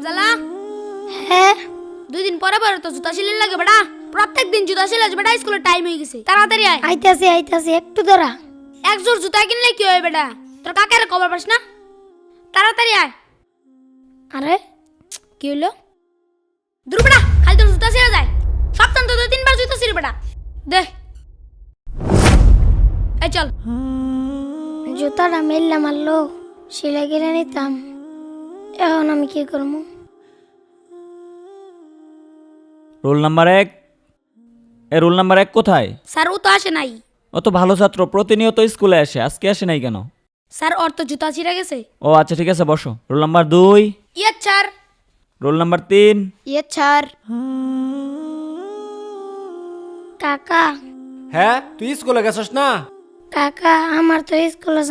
হামজালা হ্যাঁ 2 দিন পরে পরে তো জুতা সিলাই লাগে বেটা প্রত্যেক দিন জুতা সিলাই বেটা স্কুলের টাইম হয়ে গেছে তাড়াতাড়ি আয় আইতাছি একটু দাঁড়া। এক জোড় জুতা কিনলে কি হয় বেটা তোর কাকারে খবর পাস না তাড়াতাড়ি আয় আরে কি হলো দূর বেটা খালি তোর জুতা সিলাই যায় সপ্তাহে তো 2-3 বার জুতা সিলাই বেটা দে এই চল জুতাটা মেললে মারলো সিলাই কিনে নিতাম। এখন আমি কি করবো? রোল নাম্বার 1 রোল নাম্বার 1 কোথায়? স্যার ও তো আসে নাই ও তো ভালো ছাত্র, প্রতিনিয়ত স্কুলে আসে, আজকে আসে নাই কেন? স্যার ওর তো জুতা ছিঁড়ে গেছে ও আচ্ছা ঠিক আছে, বসো। রোল নাম্বার 2, ইয়ে স্যার রোল নাম্বার 3। ইয়ে স্যার কাকা হ্যাঁ তুই স্কুলে গেছস না? কাকা আমার তো স্কুলে